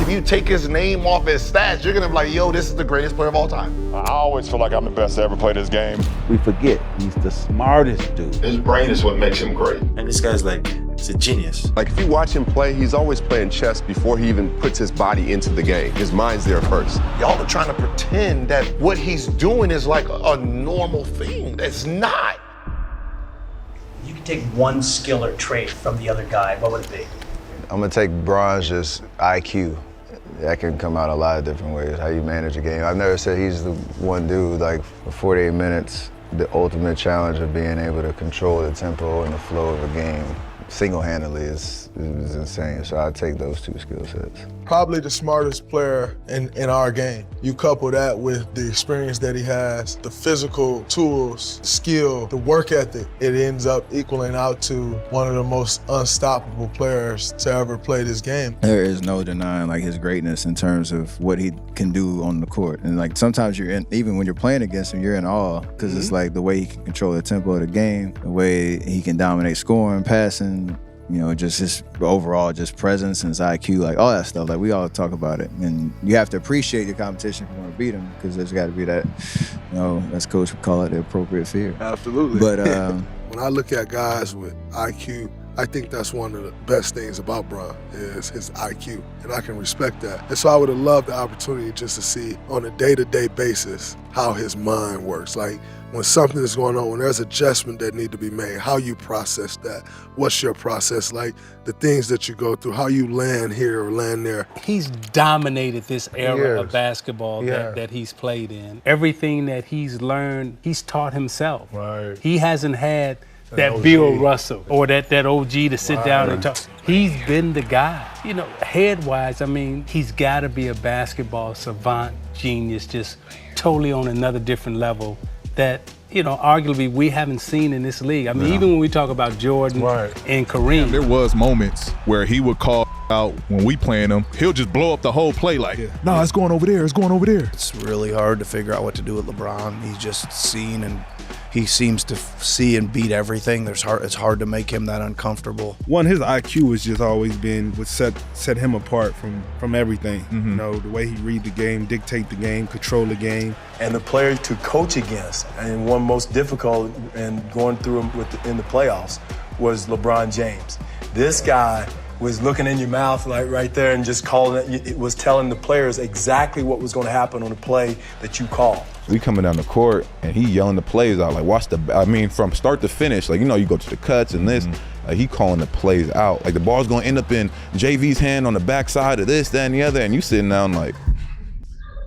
if you take his name off his stats, you're gonna be like, yo, this is the greatest player of all time. I always feel like I'm the best to ever play this game. We forget he's the smartest dude. His brain is what makes him great. And this guy's like, he's a genius. Like, if you watch him play, he's always playing chess before he even puts his body into the game. His mind's there first. Y'all are trying to pretend that what he's doing is like a normal thing. It's not. You can take one skill or trait from the other guy, what would it be? I'm gonna take Bron's just IQ. That can come out a lot of different ways, how you manage a game. I've never said he's the one dude, like for 48 minutes, the ultimate challenge of being able to control the tempo and the flow of a game single-handedly is insane. So I'd take those two skill sets. Probably the smartest player in our game. You couple that with the experience that he has, the physical tools, skill, the work ethic, it ends up equaling out to one of the most unstoppable players to ever play this game. There is no denying like his greatness in terms of what he can do on the court. And like sometimes you're in, even when you're playing against him, you're in awe because it's like the way he can control the tempo of the game, the way he can dominate scoring, passing, you know, just his overall just presence and his IQ, like all that stuff. Like we all talk about it, and you have to appreciate your competition if you want to beat him, because there's got to be that, you know, as coach would call it, the appropriate fear. Absolutely. But when I look at guys with IQ, I think that's one of the best things about Bron is his IQ, and I can respect that. And so I would have loved the opportunity just to see on a day-to-day basis how his mind works. Like when something is going on, when there's adjustment that need to be made, how you process that. What's your process like? The things that you go through, how you land here or land there. He's dominated this era of basketball that he's played in. Everything that he's learned, he's taught himself. Right. He hasn't had that Bill Russell or that OG to sit down and talk. He's been the guy. You know, head-wise, I mean, he's got to be a basketball savant, genius, just totally on another different level that, you know, arguably we haven't seen in this league. I mean, even when we talk about Jordan and Kareem. There was moments where he would call out when we playing him. He'll just blow up the whole play like, no, it's going over there, it's going over there. It's really hard to figure out what to do with LeBron. He's just seen, and he seems to see and beat everything. It's hard to make him that uncomfortable. One, his IQ has just always been what set him apart from everything. You know, the way he read the game, dictate the game, control the game. And the player to coach against, and one most difficult and going through him in the playoffs was LeBron James. This guy was looking in your mouth like right there and just calling it was telling the players exactly what was going to happen on the play that you called. We coming down the court and he yelling the plays out, like watch the, I mean, from start to finish, like, you know, you go to the cuts and this, like he calling the plays out. Like the ball's gonna end up in JV's hand on the backside of this, that, and the other, and you sitting down like.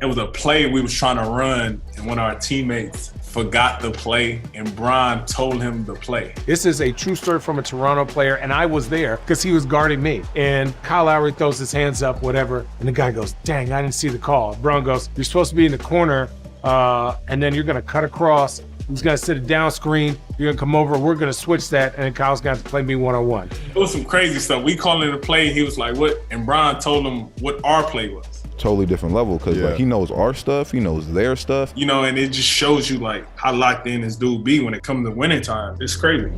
It was a play we was trying to run, and one of our teammates forgot the play, and Bron told him the play. This is a true story from a Toronto player, and I was there because he was guarding me. And Kyle Lowry throws his hands up, whatever, and the guy goes, dang, I didn't see the call. Bron goes, you're supposed to be in the corner, and then you're gonna cut across. He's gonna sit a down screen, you're gonna come over, we're gonna switch that, and then Kyle's gonna have to play me one-on-one. It was some crazy stuff. We called it a play, he was like, what? And Bron told him what our play was. Totally different level, because like he knows our stuff, he knows their stuff. You know, and it just shows you like how locked in this dude be when it comes to winning time. It's crazy.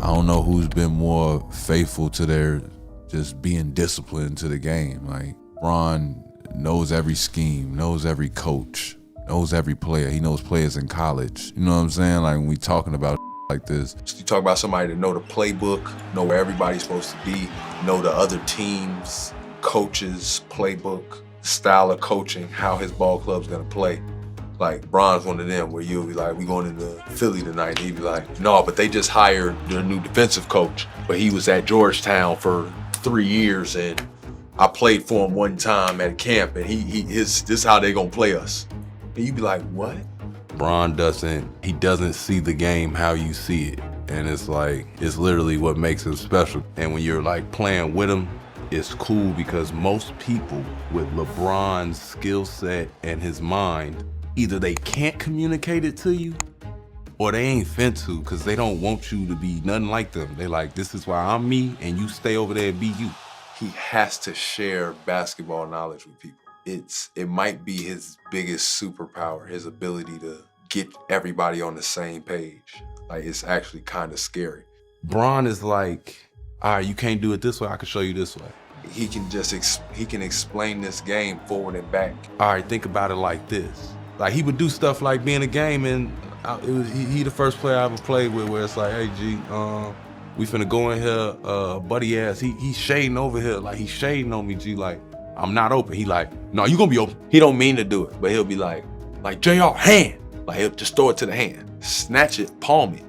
I don't know who's been more faithful to their just being disciplined to the game. Like Bron knows every scheme, knows every coach, knows every player. He knows players in college. You know what I'm saying? Like when we talking about like this. You talk about somebody that know the playbook, know where everybody's supposed to be, know the other teams, coaches, playbook, style of coaching, how his ball club's gonna play. Like Bron's one of them where you'll be like, we going into Philly tonight. And he'd be like, no, but they just hired their new defensive coach, but he was at Georgetown for 3 years and I played for him one time at camp and this is how they gonna play us. And you'd be like, what? Bron doesn't see the game how you see it. And it's like, it's literally what makes him special. And when you're like playing with him, it's cool because most people with LeBron's skill set and his mind, either they can't communicate it to you or they ain't fin to because they don't want you to be nothing like them. They like, this is why I'm me and you stay over there and be you. He has to share basketball knowledge with people. It might be his biggest superpower, his ability to get everybody on the same page. Like it's actually kind of scary. Bron is like, all right, you can't do it this way, I can show you this way. he can just he can explain this game forward and back. All right, think about it like this. Like he would do stuff like be in a game and he the first player I ever played with where it's like, hey G, we finna go in here, buddy ass, he's shading over here, like he's shading on me, G, like I'm not open. He like, no, you gonna be open. He don't mean to do it, but he'll be like JR, hand. Like he'll just throw it to the hand, snatch it, palm it.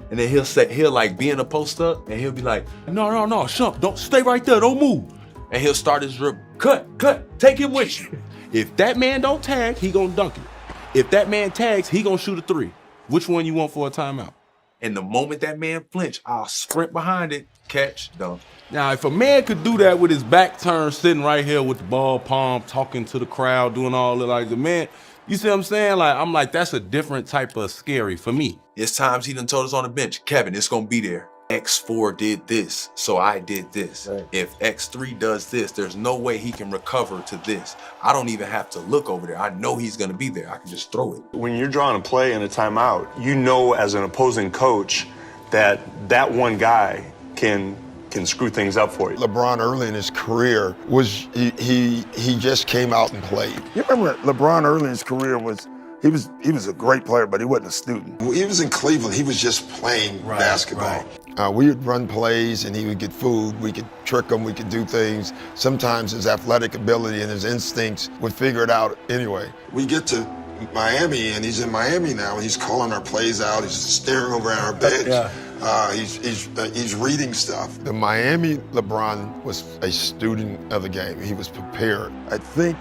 And then he'll like be in a post up and he'll be like, no, Shump, don't stay right there, don't move. And he'll start his dribble, cut, take him with you. If that man don't tag, he gonna dunk it. If that man tags, he gonna shoot a 3. Which one you want for a timeout? And the moment that man flinch, I'll sprint behind it, catch, dunk. Now, if a man could do that with his back turned, sitting right here with the ball palm, talking to the crowd, doing all that, like the man, you see what I'm saying? Like, I'm like, that's a different type of scary for me. It's times he done told us on the bench, Kevin, it's gonna be there. X4 did this, so I did this. Right. If X3 does this, there's no way he can recover to this. I don't even have to look over there. I know he's gonna be there. I can just throw it. When you're drawing a play in a timeout, you know as an opposing coach that that one guy can screw things up for you. LeBron early in his career was, he just came out and played. You remember LeBron early in his career he was a great player, but he wasn't a student. When he was in Cleveland, he was just playing basketball. Right. We would run plays and he would get food. We could trick him, we could do things. Sometimes his athletic ability and his instincts would figure it out anyway. We get to Miami and he's in Miami now and he's calling our plays out. He's staring over at our bench. Yeah. He's reading stuff. The Miami LeBron was a student of the game. He was prepared. I think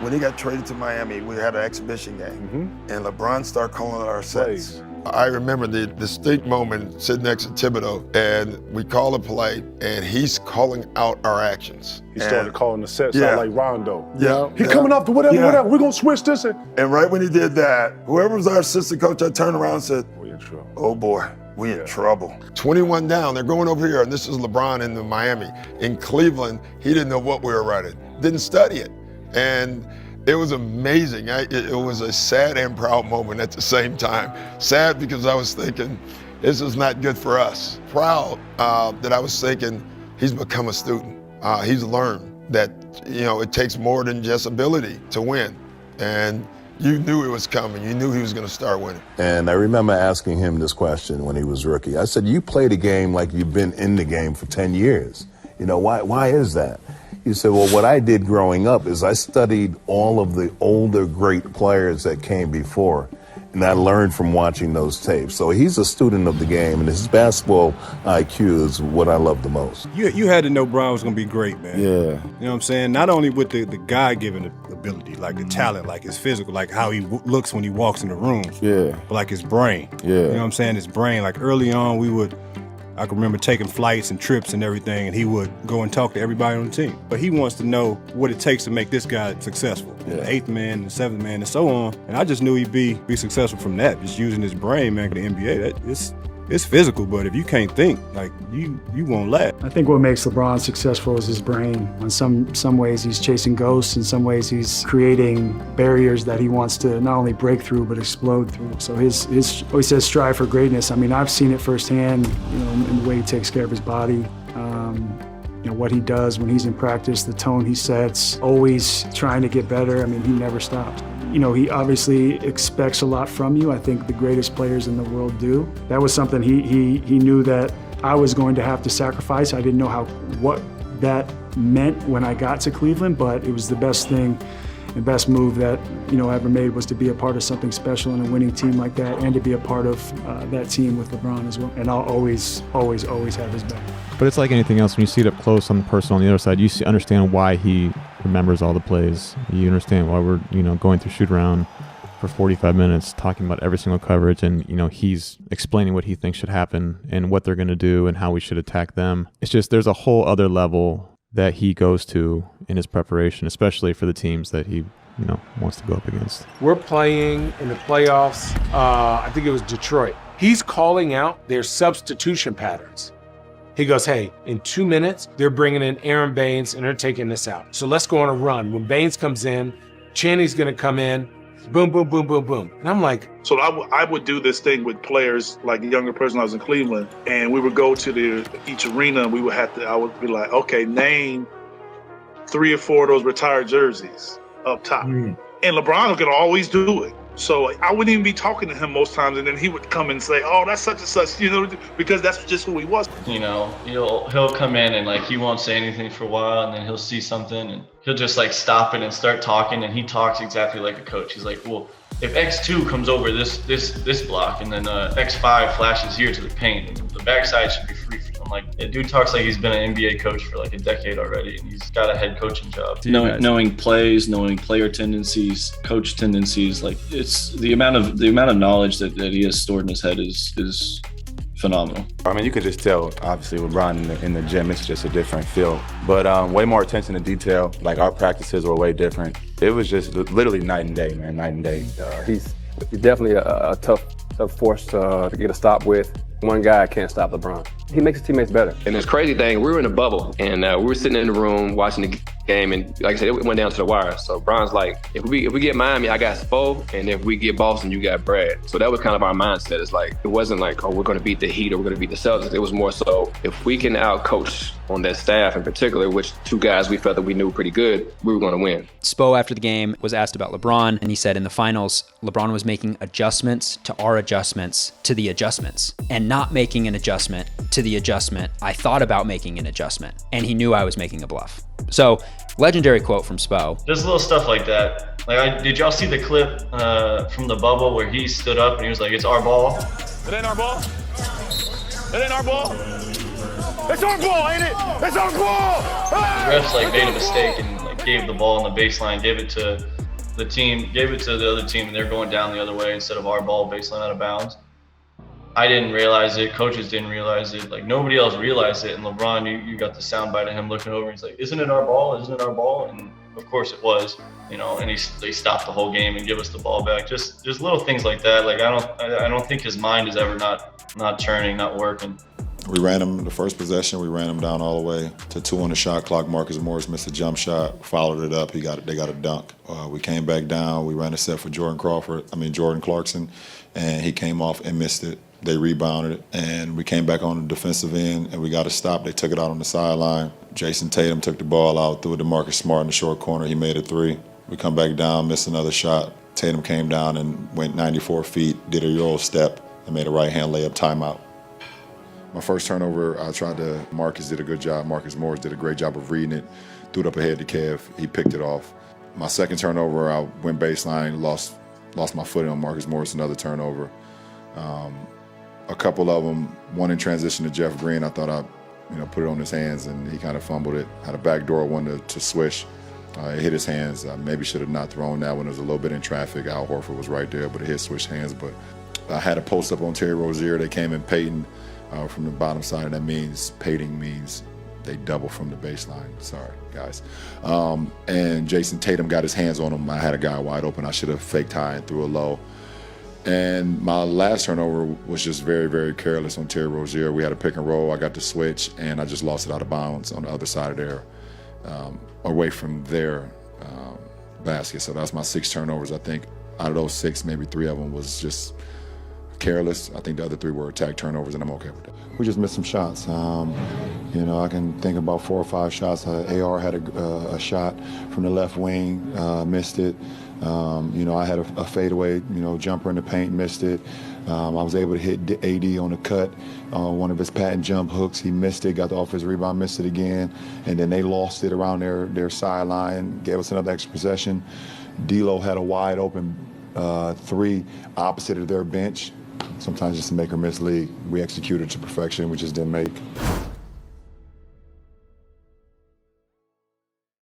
when he got traded to Miami, we had an exhibition game, and LeBron started calling our sets. I remember the distinct moment sitting next to Thibodeau, and we call a play, and he's calling out our actions. He started calling the sets out like Rondo. Yeah. He coming up to whatever, we're gonna switch this. And right when he did that, whoever was our assistant coach, I turned around and said, oh boy. We in trouble. 21 down, they're going over here, and this is LeBron in Miami. In Cleveland, he didn't know what we were running, didn't study it. And it was amazing. It was a sad and proud moment at the same time. Sad because I was thinking, this is not good for us. Proud that I was thinking, he's become a student. He's learned that, it takes more than just ability to win. And you knew it was coming. You knew he was going to start winning. And I remember asking him this question when he was rookie. I said, you played a game like you've been in the game for 10 years. Why is that? He said, well, what I did growing up is I studied all of the older great players that came before, and I learned from watching those tapes. So he's a student of the game, and his basketball IQ is what I love the most. You had to know Bron was going to be great, man. Yeah. You know what I'm saying? Not only with the God-given ability, like the talent, like his physical, like how he looks when he walks in the room. Yeah. But like his brain. Yeah. You know what I'm saying? His brain, like early on, I can remember taking flights and trips and everything, and he would go and talk to everybody on the team. But he wants to know what it takes to make this guy successful. Yeah. The 8th man, the 7th man, and so on. And I just knew he'd be successful from that, just using his brain, man. The NBA, it's physical, but if you can't think, like you won't last. I think what makes LeBron successful is his brain. In some ways, he's chasing ghosts. In some ways, he's creating barriers that he wants to not only break through but explode through. So his always says strive for greatness. I mean, I've seen it firsthand. In the way he takes care of his body. What he does when he's in practice, the tone he sets, always trying to get better. I mean, he never stops. He obviously expects a lot from you. I think the greatest players in the world do. That was something he knew that I was going to have to sacrifice. I didn't know what that meant when I got to Cleveland, but it was the best thing and best move that I ever made was to be a part of something special in a winning team like that, and to be a part of that team with LeBron as well. And I'll always have his back. But it's like anything else. When you see it up close on the person on the other side, you understand why he remembers all the plays. You understand why we're going through shoot around for 45 minutes talking about every single coverage, and he's explaining what he thinks should happen and what they're going to do and how we should attack them. It's just there's a whole other level that he goes to in his preparation, especially for the teams that he wants to go up against. We're playing in the playoffs. I think it was Detroit. He's calling out their substitution patterns. He goes, hey, in 2 minutes, they're bringing in Aaron Baines and they're taking this out. So let's go on a run. When Baines comes in, Chaney's going to come in. Boom, boom, boom, boom, boom. And I'm like... So I would do this thing with players, like a younger person when I was in Cleveland, and we would go to each arena and I would be like, okay, name 3 or 4 of those retired jerseys up top. And LeBron could always do it. So I wouldn't even be talking to him most times, and then he would come and say, "Oh, that's such and such," because that's just who he was. He'll come in and he won't say anything for a while, and then he'll see something and he'll just stop it and start talking, and he talks exactly like a coach. He's like, "Well, if X2 comes over this block, and then X5 flashes here to the paint, and the backside should be free." I'm like, the dude talks like he's been an NBA coach for a decade already, and he's got a head coaching job. Knowing plays, knowing player tendencies, coach tendencies, it's the amount of knowledge that he has stored in his head is phenomenal. I mean, you could just tell, obviously, LeBron in the gym, it's just a different feel. But way more attention to detail. Our practices were way different. It was just literally night and day, man, night and day. He's definitely a tough force to get a stop with. One guy can't stop LeBron. He makes his teammates better. And this crazy thing, we were in a bubble, and we were sitting in the room watching the game, and like I said, it went down to the wire. So Bron's like, if we get Miami, I got Spo, and if we get Boston, you got Brad. So that was kind of our mindset. It's it wasn't oh, we're going to beat the Heat or we're going to beat the Celtics. It was more so, if we can out-coach on that staff in particular, which 2 guys we felt that we knew pretty good, we were going to win. Spo, after the game, was asked about LeBron, and he said in the finals, LeBron was making adjustments to our adjustments to the adjustments, and not making an adjustment to the adjustment. I thought about making an adjustment, and he knew I was making a bluff. So, legendary quote from Spo. Just little stuff like that. Did y'all see the clip from the bubble where he stood up and he was like, "It's our ball"? It ain't our ball. It ain't our ball. It's our ball, ain't it? It's our ball. The refs made a mistake and gave the ball on the baseline, gave it to the other team, and they're going down the other way instead of our ball baseline out of bounds. I didn't realize it. Coaches didn't realize it. Nobody else realized it. And LeBron, you got the soundbite of him looking over. He's like, "Isn't it our ball? Isn't it our ball?" And of course it was. And they stopped the whole game and give us the ball back. Just little things like that. I don't think his mind is ever not churning, not working. We ran him the first possession. We ran him down all the way to 2 on the shot clock. Marcus Morris missed a jump shot, followed it up. They got a dunk. We came back down. We ran a set for Jordan Clarkson, and he came off and missed it. They rebounded it, and we came back on the defensive end, and we got a stop. They took it out on the sideline. Jason Tatum took the ball out, threw it to Marcus Smart in the short corner. He made a 3. We come back down, missed another shot. Tatum came down and went 94 feet, did a Euro step, and made a right-hand layup timeout. My first turnover, Marcus did a good job. Marcus Morris did a great job of reading it, threw it up ahead to Kev. He picked it off. My second turnover, I went baseline, lost my footing on Marcus Morris, another turnover. A couple of them, one in transition to Jeff Green, I thought I put it on his hands, and he kind of fumbled it. Had a backdoor one to swish. It hit his hands. I maybe should have not thrown that one. It was a little bit in traffic. Al Horford was right there, but it hit Swish hands. But I had a post up on Terry Rozier. They came in Peyton from the bottom side, and that means Peyton means they double from the baseline. Sorry, guys. And Jason Tatum got his hands on him. I had a guy wide open. I should have faked high and threw a low. And my last turnover was just very, very careless on Terry Rozier. We had a pick and roll. I got the switch, and I just lost it out of bounds on the other side of their, away from their basket. So that's my 6 turnovers. I think out of those 6, maybe 3 of them was just careless. I think the other 3 were attack turnovers, and I'm okay with that. We just missed some shots. I can think about 4 or 5 shots. AR had a shot from the left wing, missed it. I had a fadeaway, jumper in the paint, missed it. I was able to hit AD on the cut. One of his patent jump hooks, he missed it, got the offensive rebound, missed it again. And then they lost it around their sideline, gave us another extra possession. D'Lo had a wide open 3 opposite of their bench. Sometimes just a make or miss league. We executed to perfection, we just didn't make.